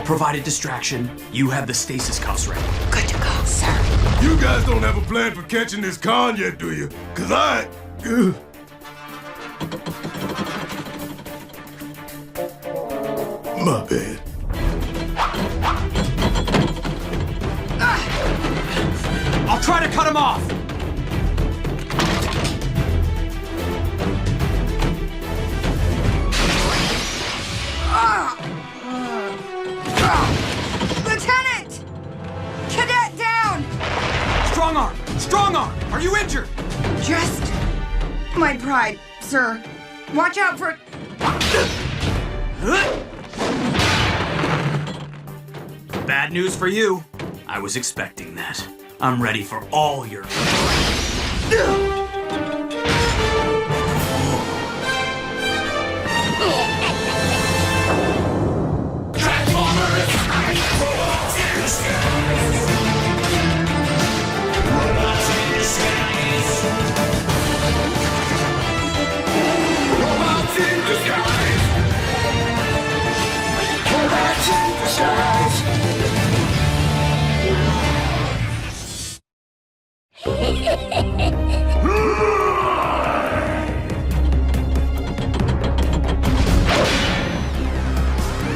I'll provide a distraction. You have the stasis cuffs ready. Good to go, sir. You guys don't have a plan for catching this con yet, do you? 'Cause I... My bad. I'll try to cut him off! Lieutenant! Cadet down! Strong arm! Strong arm! Are you injured? Just my pride, sir. Watch out for... Bad news for you. I was expecting that. I'm ready for all your...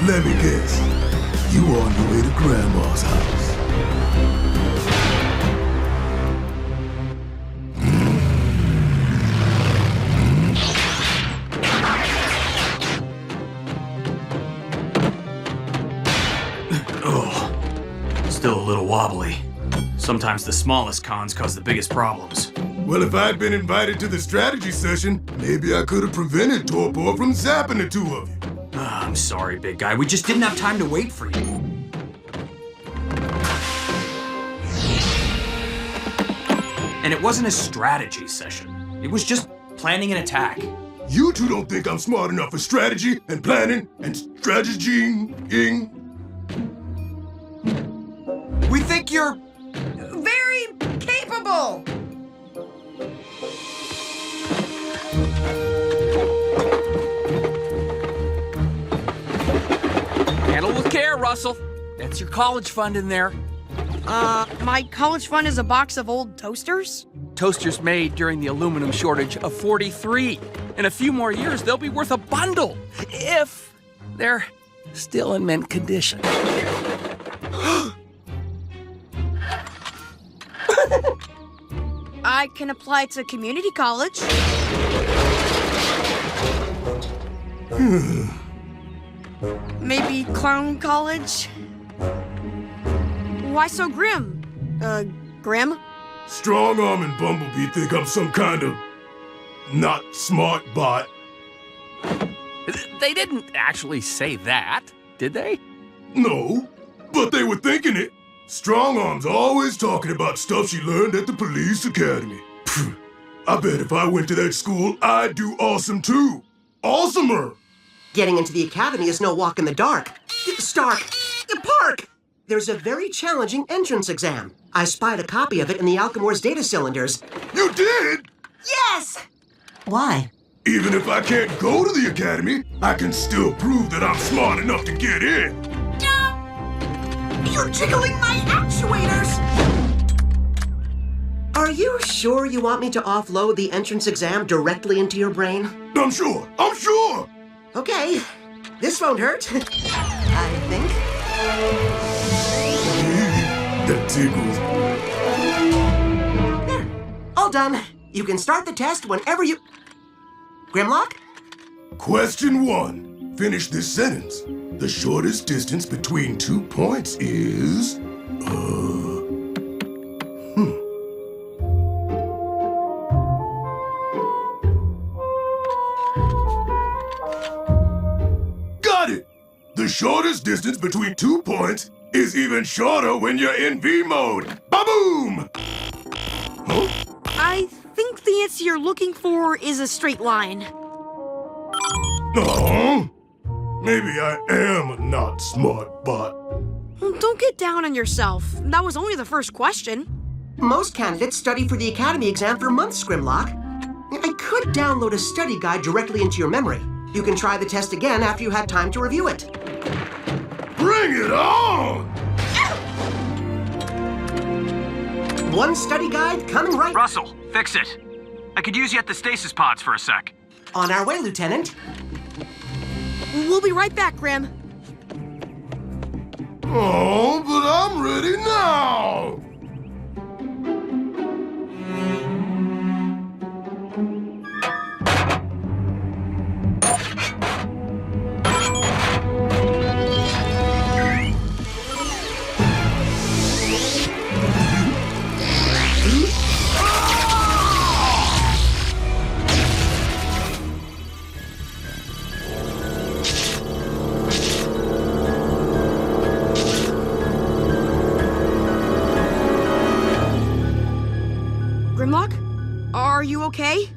Let me guess. You on your way to Grandma's house. Oh, still a little wobbly. Sometimes the smallest cons cause the biggest problems. Well, if I'd been invited to the strategy session, maybe I could have prevented Torpor from zapping the two of you. I'm sorry, big guy. We just didn't have time to wait for you. And it wasn't a strategy session. It was just planning an attack. You two don't think I'm smart enough for strategy and planning and strategy-ing? We think you're... Very capable! Handle with care, Russell. That's your college fund in there. My college fund is a box of old toasters? Toasters made during the aluminum shortage of '43. In a few more years, they'll be worth a bundle, if they're still in mint condition. I can apply to community college. Maybe clown college? Why so grim? Grim? Strong Arm and Bumblebee think I'm some kind of not smart bot. They didn't actually say that, did they? No, but they were thinking it. Strong Arm's always talking about stuff she learned at the police academy. Phew, I bet if I went to that school, I'd do awesome too. Awesomer! Getting into the academy is no walk in the dark. Stark! Park! There's a very challenging entrance exam. I spied a copy of it in the Alchemor's data cylinders. You did? Yes! Why? Even if I can't go to the academy, I can still prove that I'm smart enough to get in. You're jiggling my actuators! Are you sure you want me to offload the entrance exam directly into your brain? I'm sure. Okay, this won't hurt, I think. That tickles. There, all done. You can start the test whenever you... Grimlock? Question 1. Finish this sentence. The shortest distance between 2 points is... Got it! The shortest distance between 2 points is even shorter when you're in V mode. Ba-boom! Huh? I think the answer you're looking for is a straight line. Oh, maybe I am a not smart bot. Don't get down on yourself. That was only the first question. Most candidates study for the academy exam for months, Grimlock. I could download a study guide directly into your memory. You can try the test again after you had time to review it. Bring it on! One study guide coming right Russell, fix it. I could use you at the stasis pods for a sec. on our way, Lieutenant. We'll be right back, Grim. Oh, but I'm ready now! Grimlock? Are you okay?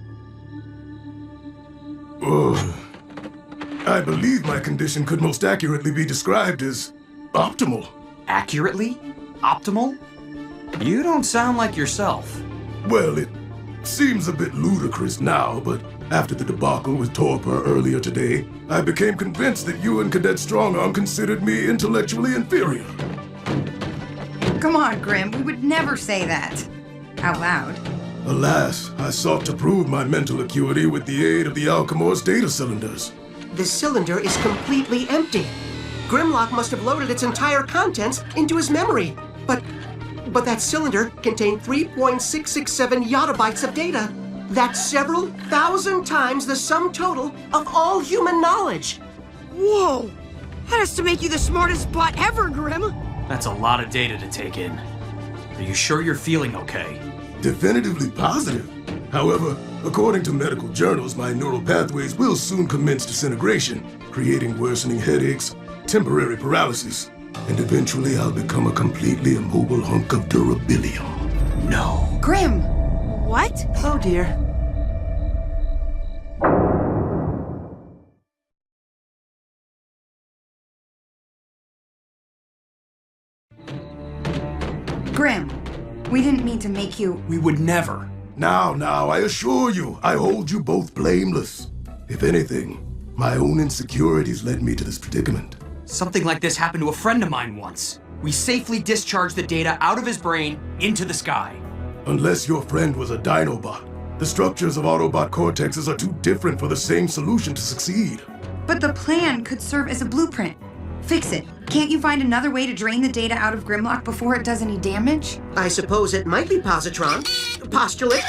I believe my condition could most accurately be described as optimal. Accurately? Optimal? You don't sound like yourself. Well, it seems a bit ludicrous now, but after the debacle with Torpor earlier today, I became convinced that you and Cadet Strongarm considered me intellectually inferior. Come on, Grim. We would never say that. Out loud. Alas, I sought to prove my mental acuity with the aid of the Alchemor's data cylinders. The cylinder is completely empty. Grimlock must have loaded its entire contents into his memory. But that cylinder contained 3.667 yottabytes of data. That's several thousand times the sum total of all human knowledge. Whoa! That has to make you the smartest bot ever, Grim. That's a lot of data to take in. Are you sure you're feeling okay? Definitively positive. However, according to medical journals, my neural pathways will soon commence disintegration, creating worsening headaches, temporary paralysis, and eventually I'll become a completely immobile hunk of durabilium. No. Grim! What? Oh dear. Grim, we didn't mean to make you... We would never. Now, I assure you, I hold you both blameless. If anything, my own insecurities led me to this predicament. Something like this happened to a friend of mine once. We safely discharged the data out of his brain into the sky. Unless your friend was a Dinobot, the structures of Autobot cortexes are too different for the same solution to succeed. But the plan could serve as a blueprint. Fix it. Can't you find another way to drain the data out of Grimlock before it does any damage? I suppose it might be positron. Postulate.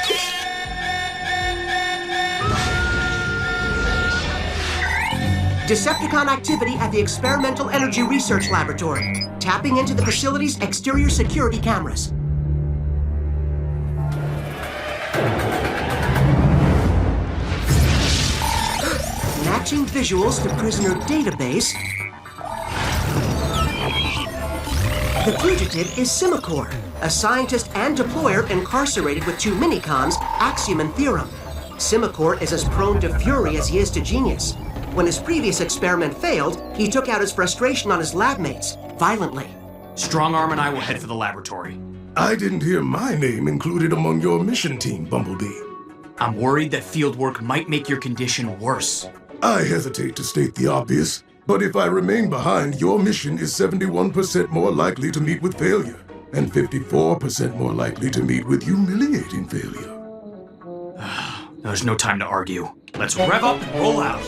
Decepticon activity at the Experimental Energy Research Laboratory. Tapping into the facility's exterior security cameras. Matching visuals to prisoner database. The fugitive is Simicor, a scientist and deployer incarcerated with two minicons, Axiom and Theorem. Simicor is as prone to fury as he is to genius. When his previous experiment failed, he took out his frustration on his lab mates, violently. Strongarm and I will head for the laboratory. I didn't hear my name included among your mission team, Bumblebee. I'm worried that field work might make your condition worse. I hesitate to state the obvious, but if I remain behind, your mission is 71% more likely to meet with failure, and 54% more likely to meet with humiliating failure. There's no time to argue. Let's rev up and roll out.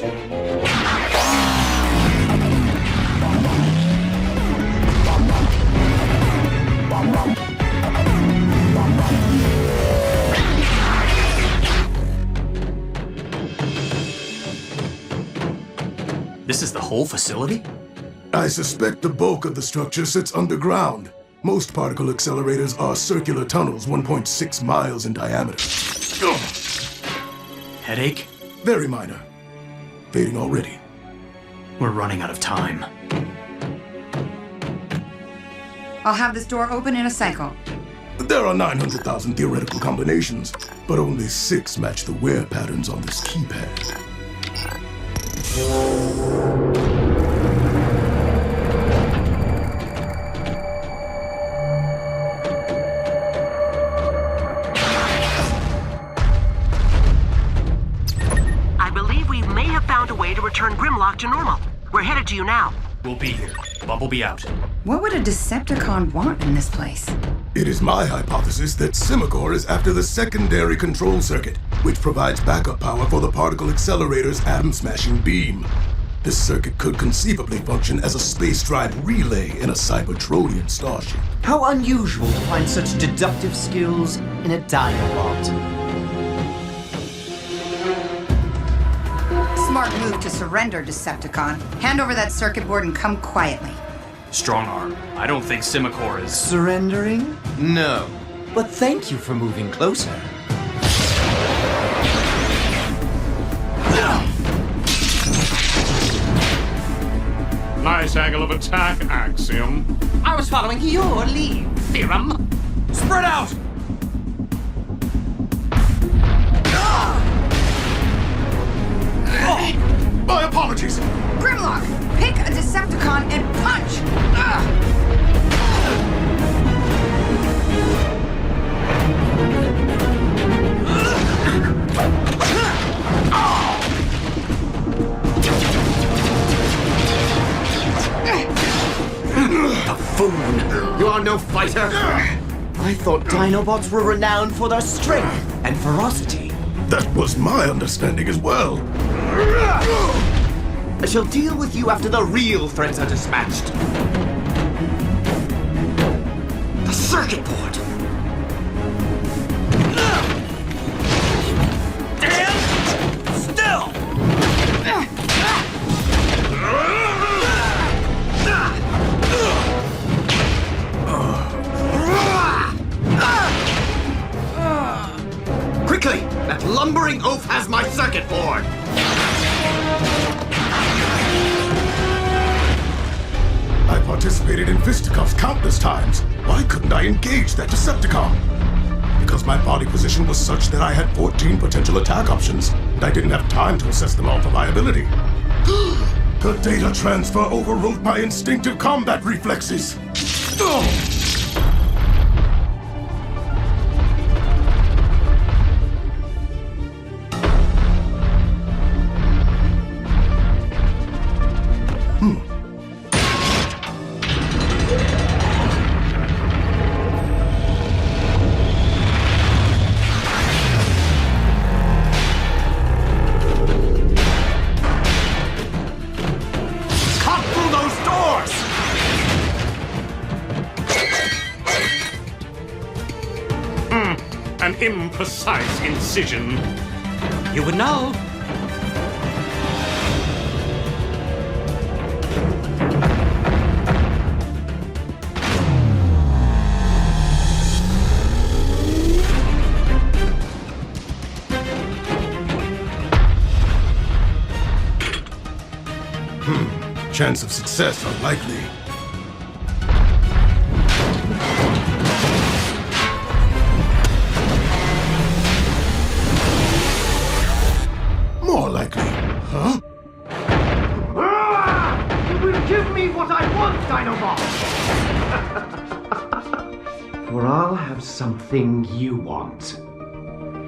This is the whole facility? I suspect the bulk of the structure sits underground. Most particle accelerators are circular tunnels 1.6 miles in diameter. Headache? Very minor. Fading already. We're running out of time. I'll have this door open in a cycle. There are 900,000 theoretical combinations, but only 6 match the wear patterns on this keypad. I believe we may have found a way to return Grimlock to normal. We're headed to you now. We'll be here. Bumblebee out. What would a Decepticon want in this place? It is my hypothesis that Simicore is after the secondary control circuit, which provides backup power for the particle accelerator's atom-smashing beam. This circuit could conceivably function as a space drive relay in a Cybertronian starship. How unusual to find such deductive skills in a Dinobot. Smart move to surrender, Decepticon. Hand over that circuit board and come quietly. Strong arm. I don't think Simicore is... Surrendering? No. But thank you for moving closer. Nice angle of attack, Axiom. I was following your lead, Theorem. Spread out! My apologies! Grimlock, pick a Decepticon and punch! Buffoon! You are no fighter! I thought Dinobots were renowned for their strength and ferocity. That was my understanding as well. I shall deal with you after the real threats are dispatched. The circuit board! Stand still! Quickly! That lumbering oaf has my circuit board! I participated in fisticuffs countless times. Why couldn't I engage that Decepticon? Because my body position was such that I had 14 potential attack options, and I didn't have time to assess them all for viability. The data transfer overrode my instinctive combat reflexes. An imprecise incision. You would know. Chance of success unlikely. More likely, huh? You will give me what I want, Dinobot! Or I'll have something you want.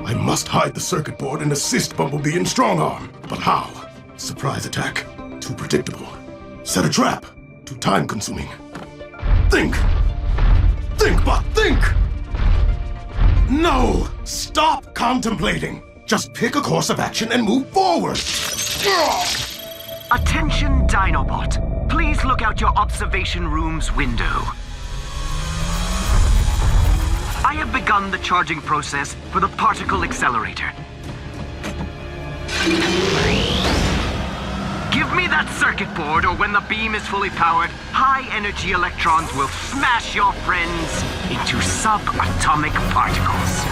I must hide the circuit board and assist Bumblebee in strong arm. But how? Surprise attack. Too predictable. Set a trap. Too time consuming. Think! Think, Bot, think! No! Stop contemplating! Just pick a course of action and move forward! Attention, Dinobot. Please look out your observation room's window. I have begun the charging process for the particle accelerator. Give me that circuit board, or when the beam is fully powered, high-energy electrons will smash your friends into subatomic particles.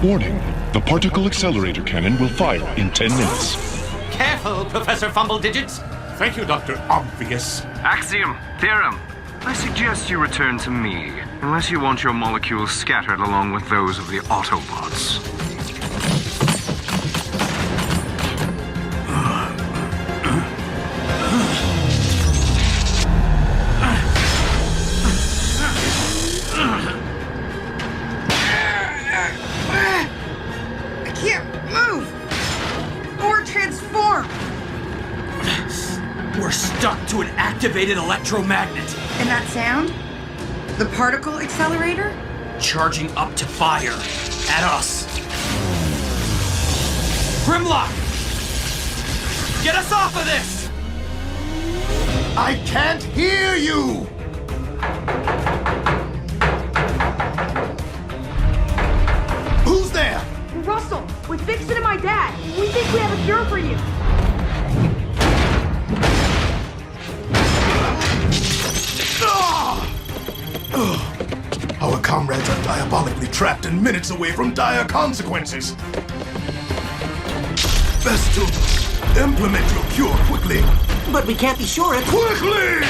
Warning. The particle accelerator cannon will fire in 10 minutes. Careful, Professor Fumbledigits! Thank you, Dr. Obvious. Axiom, Theorem, I suggest you return to me, unless you want your molecules scattered along with those of the Autobots. We're stuck to an activated electromagnet. And that sound? The particle accelerator? Charging up to fire. At us. Grimlock! Get us off of this! I can't hear you! Who's there? Russell, with Vixen and my dad, we think we have a cure for you. Our comrades are diabolically trapped and minutes away from dire consequences. Best to implement your cure quickly. But we can't be sure if... Quickly!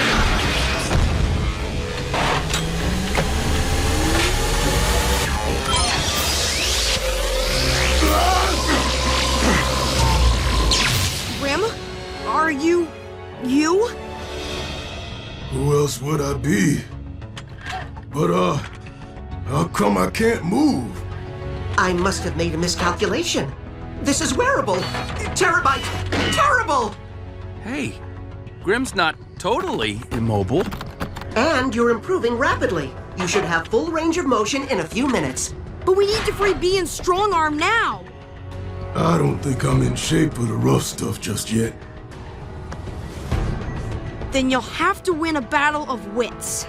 Grim, are you... you? Who else would I be? But, how come I can't move? I must have made a miscalculation. This is wearable. Terabyte. Terrible! Hey, Grim's not totally immobile. And you're improving rapidly. You should have full range of motion in a few minutes. But we need to free B and Strong Arm now. I don't think I'm in shape for the rough stuff just yet. Then you'll have to win a battle of wits.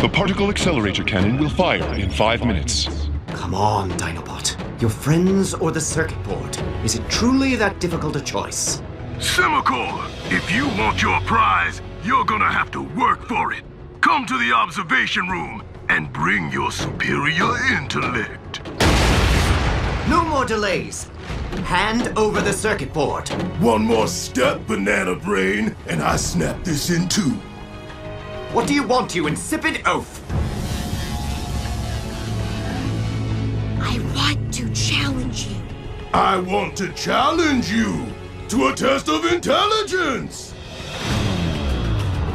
The particle accelerator cannon will fire in 5 minutes. Come on, Dinobot. Your friends or the circuit board? Is it truly that difficult a choice? Semicolon, if you want your prize, you're gonna have to work for it. Come to the observation room and bring your superior intellect. No more delays. Hand over the circuit board. One more step, banana brain, and I snap this in two. What do you want, you insipid oaf? I want to challenge you. I want to challenge you to a test of intelligence.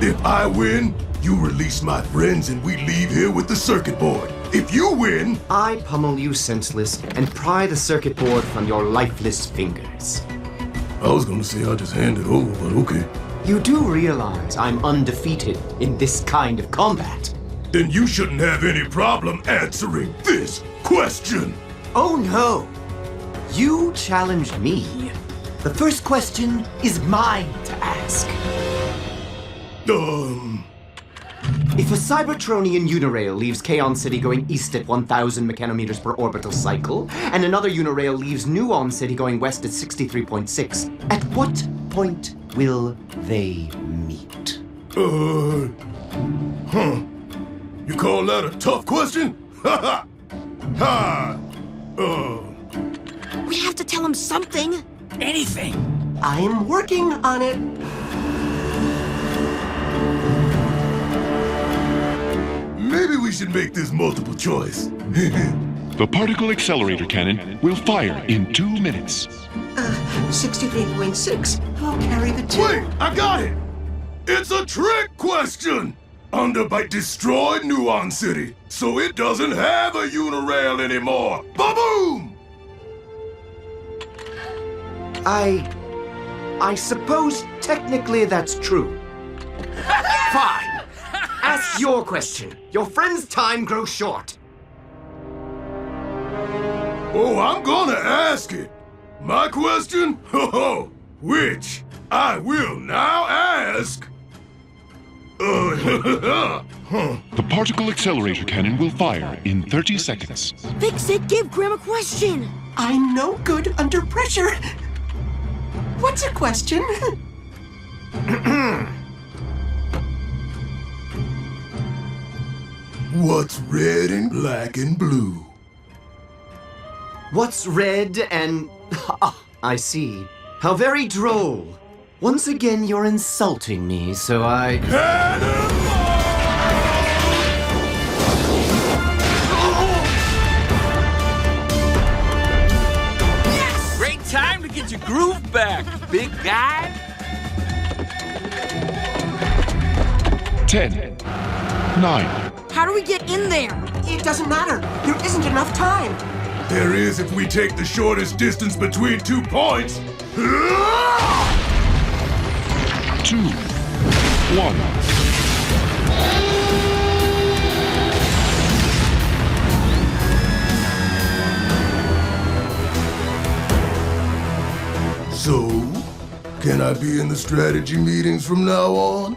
If I win, you release my friends and we leave here with the circuit board. If you win, I pummel you senseless and pry the circuit board from your lifeless fingers. I was gonna say I'll just hand it over, but okay. You do realize I'm undefeated in this kind of combat. Then you shouldn't have any problem answering this question. Oh no! You challenged me. The first question is mine to ask. If a Cybertronian Unirail leaves Kaon City going east at 1,000 mechanometers per orbital cycle, and another Unirail leaves Nuon City going west at 63.6, at what point will they meet? You call that a tough question? Ha ha! Ha! We have to tell him something. Anything. I'm working on it. Maybe we should make this multiple choice. The particle accelerator cannon will fire in 2 minutes. 63.6. I'll carry the two. Wait, I got it! It's a trick question! Underbite destroyed Nuon City, so it doesn't have a Unirail anymore. Ba-boom! I suppose technically that's true. Fine. Ask your question. Your friend's time grows short. Oh, I'm gonna ask it. My question? Ho-ho! Which I will now ask. The particle accelerator cannon will fire in 30 seconds. Fix it, give Grim a question. I'm no good under pressure. What's a question? What's red and black and blue? What's red and... Ah, I see. How very droll. Once again, you're insulting me, so I... Yes! Great time to get your groove back, big guy. 10, 9. How do we get in there? It doesn't matter. There isn't enough time. There is if we take the shortest distance between 2 points. 2, 1. So, can I be in the strategy meetings from now on?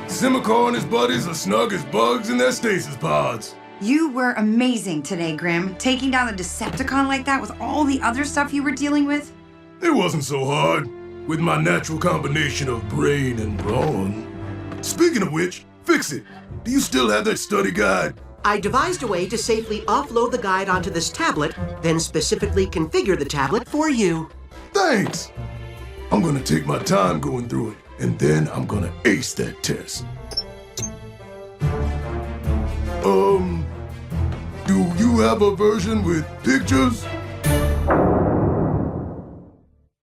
Simicar and his buddies are snug as bugs in their stasis pods. You were amazing today, Grim. Taking down the Decepticon like that with all the other stuff you were dealing with. It wasn't so hard, with my natural combination of brain and brawn. Speaking of which, fix it. Do you still have that study guide? I devised a way to safely offload the guide onto this tablet, then specifically configure the tablet for you. Thanks. I'm gonna take my time going through it, and then I'm gonna ace that test. Do you have a version with pictures?